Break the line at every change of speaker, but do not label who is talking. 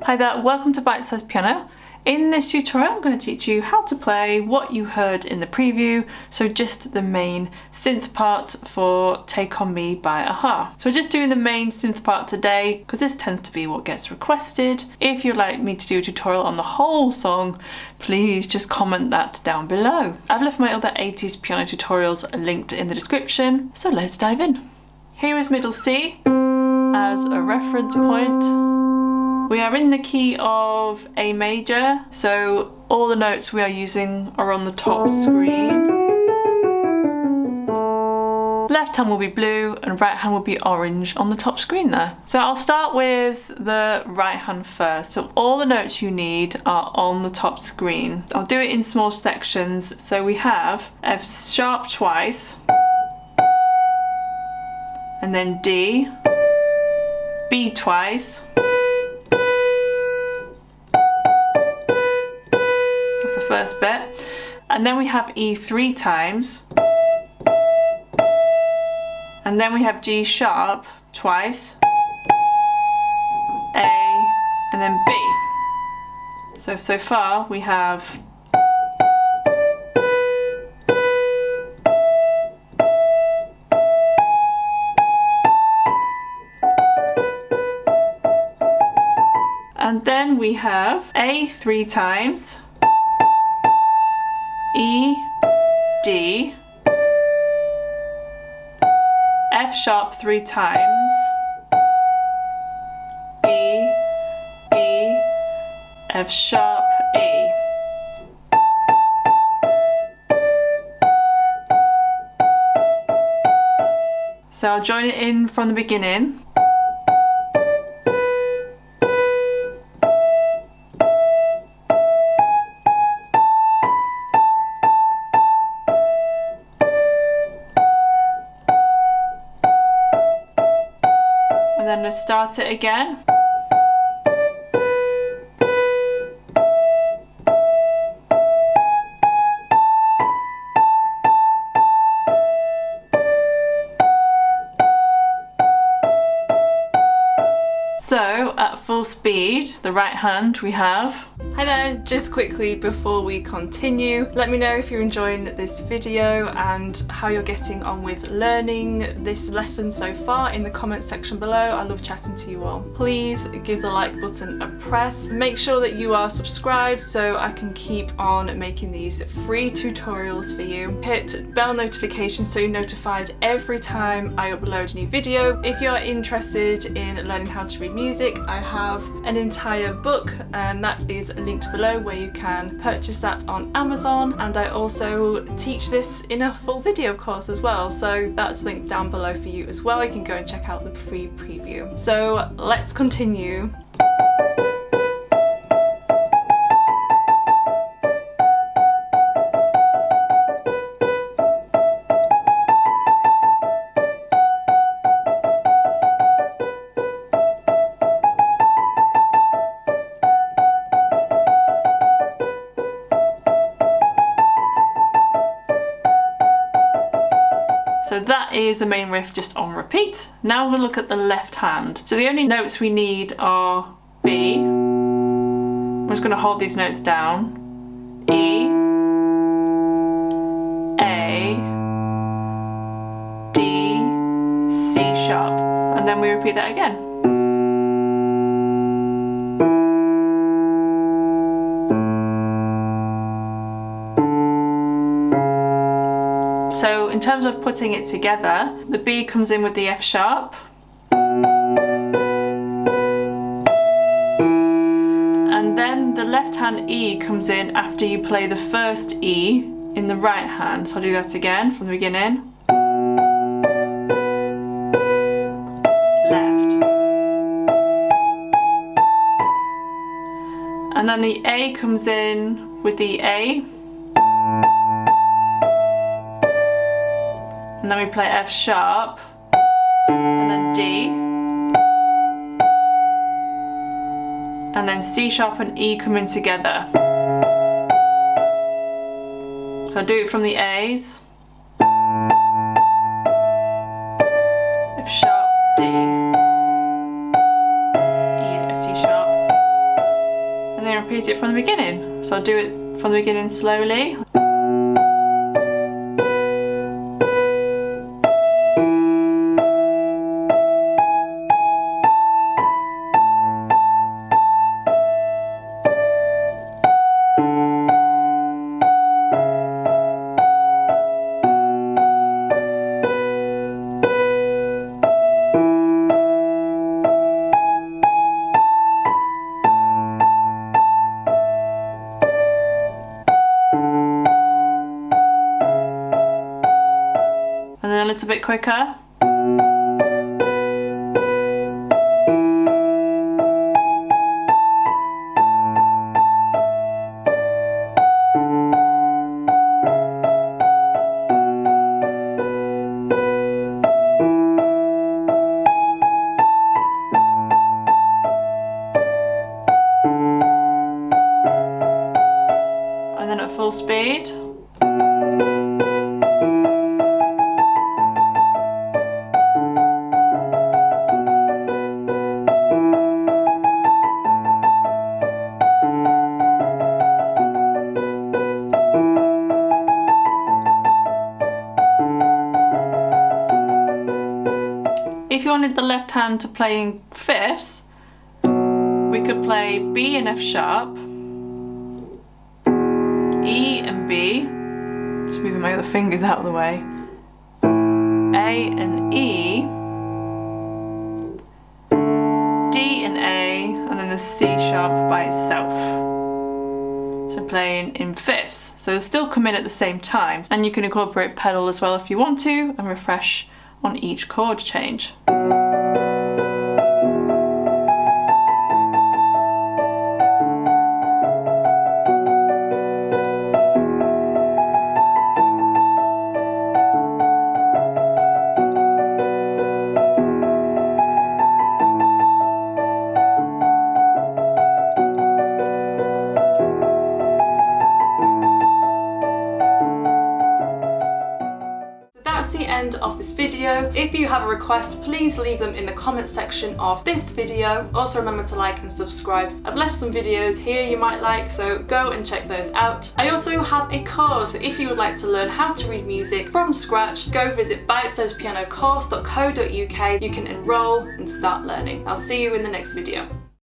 Hi there, welcome to Bitesize Piano. In this tutorial I'm going to teach you how to play what you heard in the preview, so just the main synth part for Take On Me by a-ha. So we're just doing the main synth part today because this tends to be what gets requested. If you'd like me to do a tutorial on the whole song, please just comment that down below. I've left my other 80s piano tutorials linked in the description, so let's dive in. Here is middle C as a reference point. We are in the key of A major, so all the notes we are using are on the top screen. Left hand will be blue and right hand will be orange on the top screen there. So I'll start with the right hand first. So all the notes you need are on the top screen. I'll do it in small sections. So we have F sharp twice, and then D, B twice, that's the first bit, and then we have E 3 times, and then we have G sharp twice, A, and then B. So far we have and then we have A 3 times, E, D, F sharp 3 times, E, E, F sharp, E. So I'll join it in from the beginning. And then let's start it again. So at full speed, the right hand we have. Hi there, just quickly before we continue, let me know if you're enjoying this video and how you're getting on with learning this lesson so far in the comments section below. I love chatting to you all. Please give the like button a press. Make sure that you are subscribed so I can keep on making these free tutorials for you. Hit bell notifications so you're notified every time I upload a new video. If you're interested in learning how to read music, I have an entire book and that is linked below where you can purchase that on Amazon, and I also teach this in a full video course as well, so that's linked down below for you as well. You can go and check out the free preview. So let's continue. So that is the main riff just on repeat. Now we're going to look at the left hand. So the only notes we need are B. I'm just going to hold these notes down. E, A, D, C sharp. And then we repeat that again. So in terms of putting it together, the B comes in with the F sharp, and then the left hand E comes in after you play the first E in the right hand. So I'll do that again from the beginning. Left. And then the A comes in with the A. And then we play F sharp, and then D, and then C sharp and E come in together. So I'll do it from the A's. F sharp, D, E, C sharp, repeat it from the beginning. So I'll do it from the beginning slowly. And then a little bit quicker. And then at full speed. If you wanted the left hand to play in fifths, we could play B and F sharp, E and B, just moving my other fingers out of the way, A and E, D and A, and then the C sharp by itself. So playing in fifths. So they'll still come in at the same time, and you can incorporate pedal as well if you want to, and refresh on each chord change. That's the end of this video. If you have a request, please leave them in the comment section of this video. Also remember to like and subscribe. I've left some videos here you might like, so go and check those out. I also have a course, so if you would like to learn how to read music from scratch, go visit Bitesize Piano Course.co.uk. You can enroll and start learning. I'll see you in the next video.